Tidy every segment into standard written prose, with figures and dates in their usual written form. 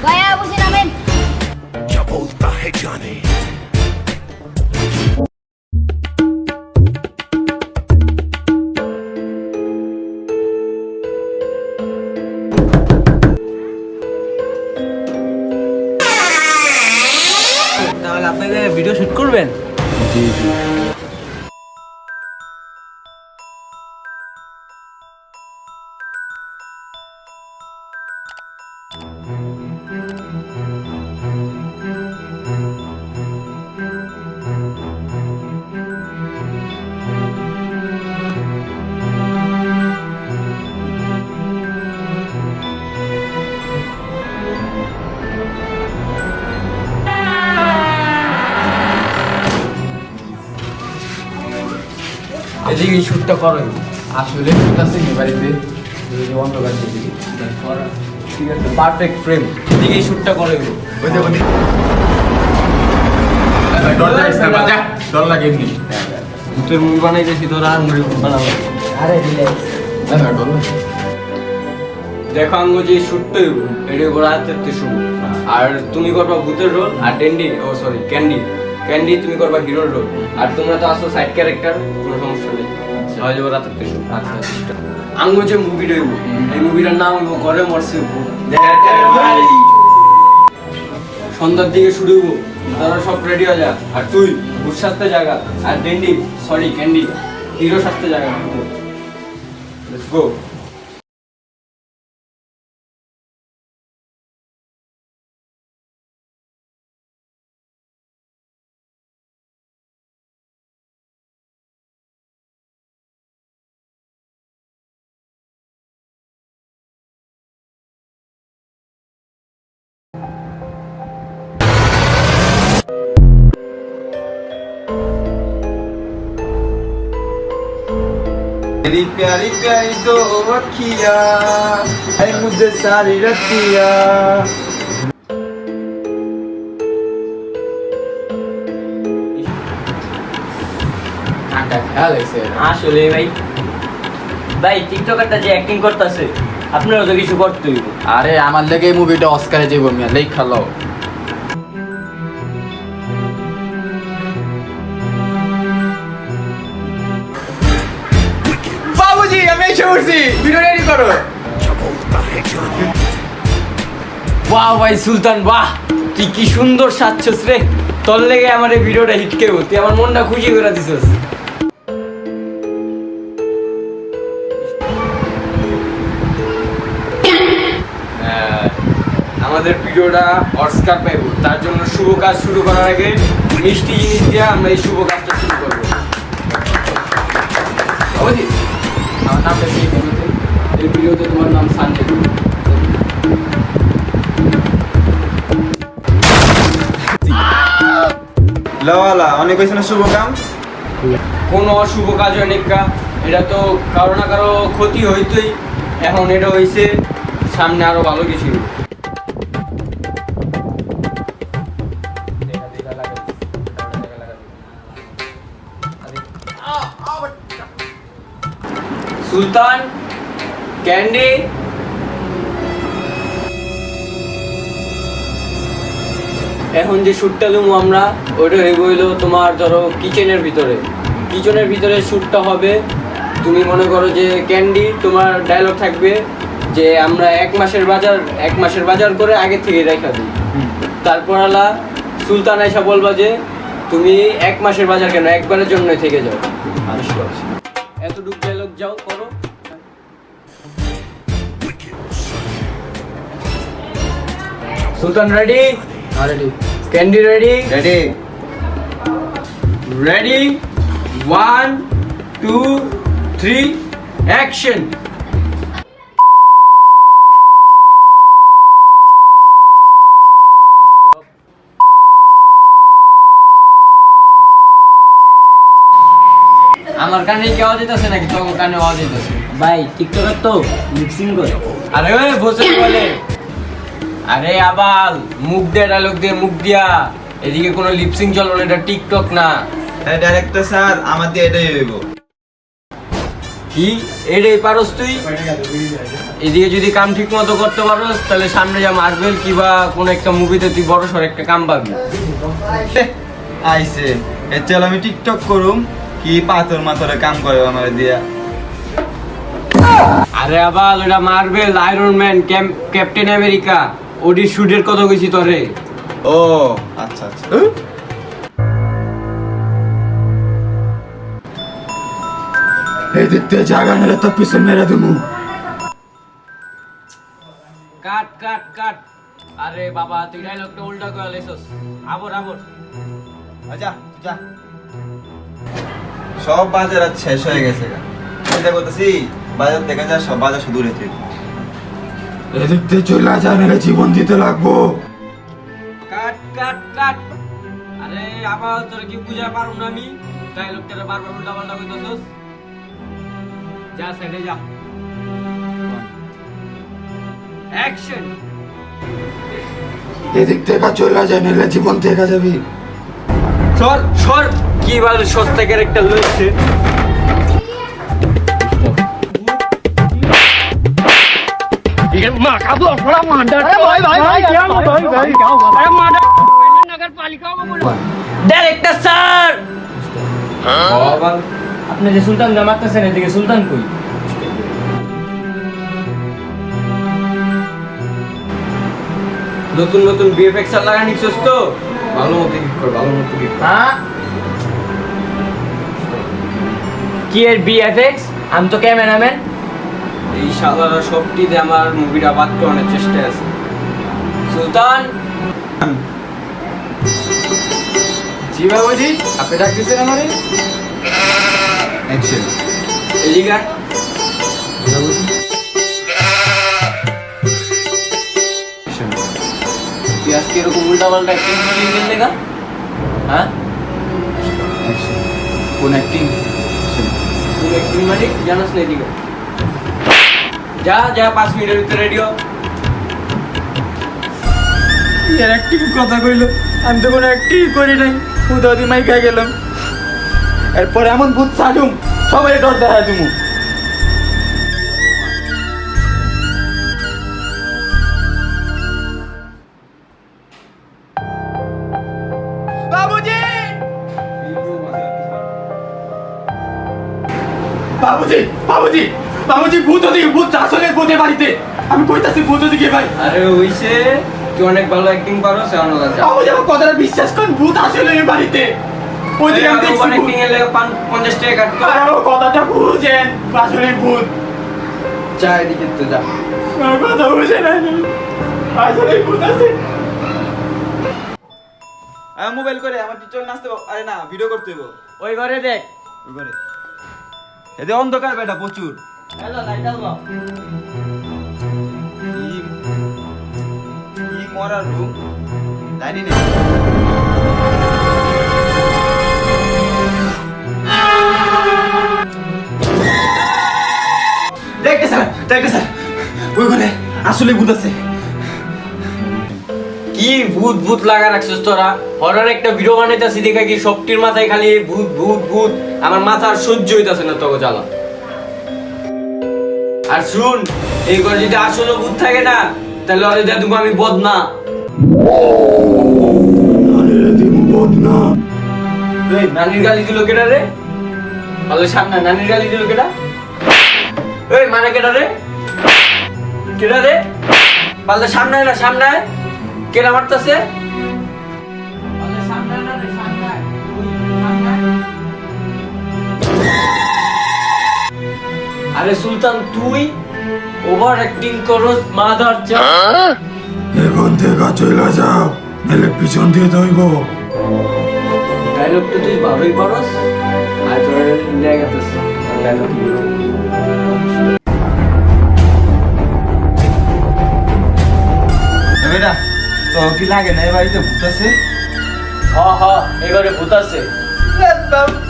ভাইয়া বসে নামেন। क्या बोलता है जाने তাহলে আপনাদের ভিডিও শুট করবেন? জি জি। এদিকে শুটটা করো। আসলে ঠিক আছে নি বাড়িতে অন্ধকার দিকে ঠিক আছে, পারফেক্ট ফ্রেম। এদিকে শুটটা করো। ডর লাগে না যা, ডর লাগে এমনি। ভূতের মুভি বানাইতেছি, তোরা আঙ্গুরি বানাবো। আরে রিল্যাক্স। না না ডর লাগে। দেখো আঙ্গু যে শুটটা হইব এটা করে হাতে শুরু। আর তুমি করবা ভূতের রোল, আর ডেন্ডি ও সরি ক্যান্ডি ক্যান্ডি তুমি করবা হিরোর রোল। আর তোমরা তো আসো সাইড ক্যারেক্টার, কোনো সমস্যা নেই। হয়ে যাবো রাতের শুরু। আচ্ছা আঙ্গু যে মুভিটা হইব, এই মুভিটার নাম হইব ঘরে মরছে ভূত। সন্ধ্যার দিকে শুরু হইব, তারা সব রেডি হয়ে যা। আর তুই ভূত সাজতে জায়গা, আর ডেন্ডি সরি ক্যান্ডি হিরো সাজতে জায়গা। Let's go. तेरी प्यारी प्यारी दो अखियाँ है मुझे सारी रतिया। কাকা খেয়াল আছে আসলে ভাই ভাই টিকটকারটা যে অ্যাক্টিং করতেছে আপনারও তো কিছু করতে হইব। আরে আমার লেগে এই মুভিটা অস্কারে যাইব মিয়া লেখ খালো। বাবুজি আমি এসে উঠছি, ভিডিও রেডি করো। क्या बोलता है जाने বাহ ভাই সুলতান, বাহ তুই কি সুন্দর সাজছস রে। তোর লেগে আমার এই ভিডিওটা হিট কেউ, তুই আমার মনটা খুশি করে দিছস। আমাদের ভিডিওটা অস্কার পাইব, তার জন্য শুভ কাজ শুরু করার আগে মিষ্টি জিনিস দিয়ে আমরা এই শুভ কাজটা শুরু করবো। বাবুজি আমার নামটা কি ভিডিওতে? এই ভিডিওতে তোমার নাম সানডে। लवाला অনেক হয়েছে না শুভ কাম। কোনো অশুভ কাজ হয় নিকা, এটা তো কারো না কারো ক্ষতি হইতই। এখন এটা হয়েছে, সামনে আরো ভালো কিছু হইবে। সুলতান ক্যান্ডি এখন যে শ্যুটটা লুমু আমরা, ওইটা হইব হইলো তোমার ধরো কিচেনের ভিতরে শ্যুটটা হবে। তুমি মনে করো যে ক্যান্ডি তোমার ডায়লগ থাকবে যে আমরা এক মাসের বাজার করে আগে থেকে রেখা দিই। তারপর আলা সুলতান আয়সা বলবা যে তুমি এক মাসের বাজার কেন, একবারের জন্য থেকে যাও। এতটুকু ডায়লগ যাও করো। Sultan ready? Ready. Candy ready? Ready. Ready 1 2 3 action. আমার কানে কি আওয়াজ হইতাছে নাকি তোর কানে আওয়াজ হইতাছে? ভাই টিকটকার তো মিক্সিং করে। আরে ওই বসে বলে, আরে আবাল মুখ দিয়ে ডায়লগ দিয়ে মুখ দিয়া, এদিকে কোনো লিপসিং চলবে না, এটা টিকটক না। ডাইরেক্টর স্যার আমার দিয়ে এটাই হইব। কি এটাই পারস তুই? এদিকে যদি কাম ঠিক মতো করতে পারোস তাহলে সামনে যা মার্বেল কিবা কোন একটা মুভিতে তুই বড় সড় একটা কাম পাবি। আইছে এ চল আমি টিকটক করুম কি পাথর মাথরে কাম করে আমার দিয়া। আরে আবার ওটা Marvel, Iron Man, Captain America, ওডি শুটের কথা কইছি তোরে। ও আচ্ছা আচ্ছা। এই দেখতে জায়গা মেরে তো পিছন মেরে দেবো। কাট কাট কাট। আরে বাবা তুই ডায়লগটা উল্টা করে লেছস। আবর আবর। আচ্ছা যা সব বাজার আজ শেষ হয়ে গেছে। চিন্তা করতেছি বাজার থেকে যা সব বাজার শুধু রেখে এদিকতে চলে যা নাহলে জীবন দিতে লাগবো। কাট কাট কাট। আরে আবার তোর কি বুঝা পারুম না আমি? ডায়লগটা বারবার উল্টা পাল্টা কইতাছস। যা সাইডে যা। অ্যাকশন। এদিক থেকে চলে যা নাহলে জীবন থেকে যাবি। সর সর। কি বল সস্তা ক্যারেক্টার লইছে। ডাইরেক্টর স্যার আপনি যে সুলতান জামাতেছেন এদিকে সুলতান কই? নতুন নতুন ভিএফএক্স লাগানিছস তো ভালো মতো ঠিক কর, ভালো মতো ঠিক কর। হ্যাঁ কি এর বিএফএক্স? আমি তো ক্যামেরাম্যান। এই শালারা সবটিতে আমার মুভিটা বাদ করানোর চেষ্টা আছে। সুলতান জি বাবুজি, আপনি ডাকতেছেন আমারে? অ্যাকশন। এদিকে আয়। তুই আজকে এরকম উল্টা পাল্টা অ্যাক্টিং করলি কেন লেগা? হ্যাঁ কোন অ্যাক্টিং? তুই অ্যাক্টিং মানে জানাস না? এদিকে যা যা 5 মিনিটের ভিতরে রেডিও। এর অ্যাক্টিং কথা কইলো, আমি তো কোনো অ্যাক্টিং করি নাই, উদাদি মাইকা গেলাম। এরপর এমন ভূত ছাড়ুম সবাই ডর দেখা দিমু। বাবুজি বাবুজি বাবুজি বাবুজি ভূত ওদিকে, ভূত আসলে ভূতের বাড়িতে। আমি কইতাছি ভূত ওদিকে ভাই। আরে হইছে, তুই অনেক ভালো অ্যাক্টিং পারোস, এখন যা। বাবুজি আমার কথাটা বিশ্বাস করেন, ভূত আসলে এই বাড়িতে। ওদিকে আমি দেখছি ভূত। অ্যাক্টিং এর লাগে 50 টাকা কাটতো। আরে আমার কথাটা বুঝেন, আসলে ভূত। যা এদিকে তো যা। আমার কথা বুঝে না, আসলে ভূত আছে। আমি মোবাইল করে আমার টিচার নাচতে, আরে না ভিডিও করতে হইব। ওই ঘরে দেখ। ওই করে এতে অন্ধকার বেটা প্রচুর। হ্যালো লাইট আলো। কি মরার রুম জানি না। দেখতে স্যার ওই ঘরে আসলে ভূত আছে। কি ভূত ভূত লাগা রাখছিস তোরা? হরর একটা ভিডিও বানাইতাছি দেখা কি সবটির মাথায় খালি ভূত ভূত ভূত। আমার মাথা আর সহ্য হইতাছে না তোকে জ্বালা। আর শুন, এই ঘরে যদি আসলে ভূত থাকে না তাহলে ওরে দাদু আমি বদনা। এই নানির গালি দিল কেডা রে? তাহলে সামনে নানির গালি দিল কেডা? এই মানে কেডা রে? কেডা রে? পাল্লা সামনে না সামনে কেডা মারতাছে? পাল্লা সামনে না রে সামনে। ওই সামনে। আরে সুলতান তুই ওভার অ্যাক্টিং করস মাদার চা। এখন থেকে চলে যাও, নাহলে পিছন দিয়ে দইব। ডায়লগ তো তুই ভালোই পারস, আর তোর জায়গাতেছ ডায়লগ কি? বেটা তো কি লাগে না এই বাড়িতে ভূত আছে? হ হ এই ঘরে ভূত আছে।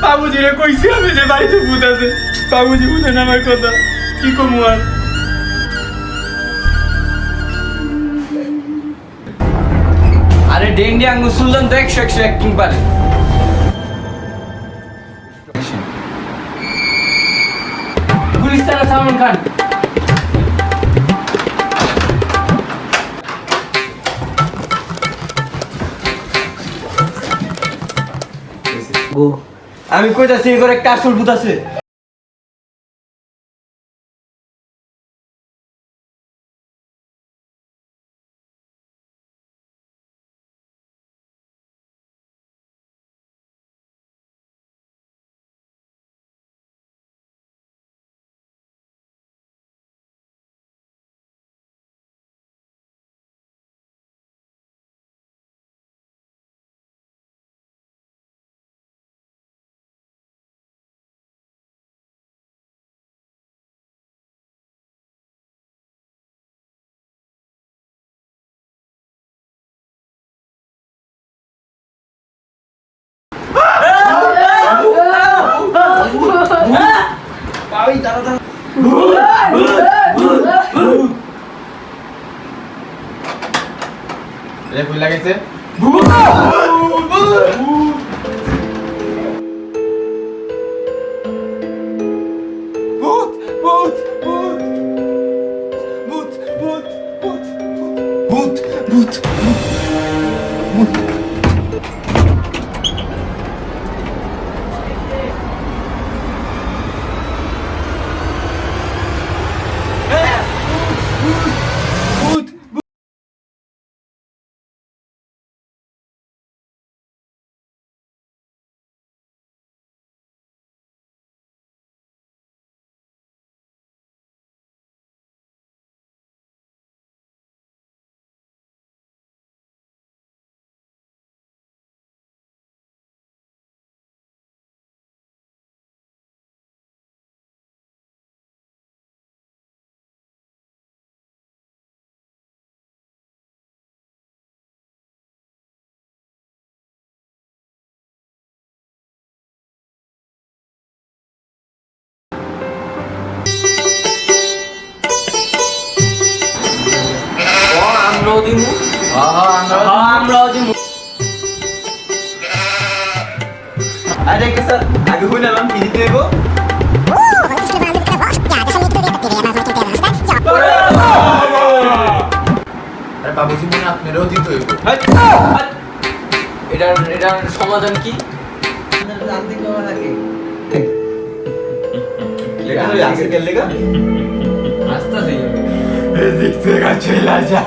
বাবুজি রে কইছি আমি যে বাড়িতে ভূত আছে। বাবুজি বুঝেন আমার কথা, কি কমু আর। আরে ডেন্ডি আঙ্গু সুলতান তো 100 অ্যাক্টিং পারে। খান আমি কইতাছি এর একটা আসল ভূত আছে। এটা কই লাগাইছে ভূত ভূত ভূত ভূত ভূত ভূত ভূত ভূত ভূত আমরাও দিমু আমরাও দিমু আরে কে স্যার আগে কই নাম কি দিতে হইব আরে বাবুজি মনে আপনারও দিতে হইব এটার সমাধান কি লেখা হই আজকে কে লেখা আস্তে আস্তে দেখতে গাছে লাজা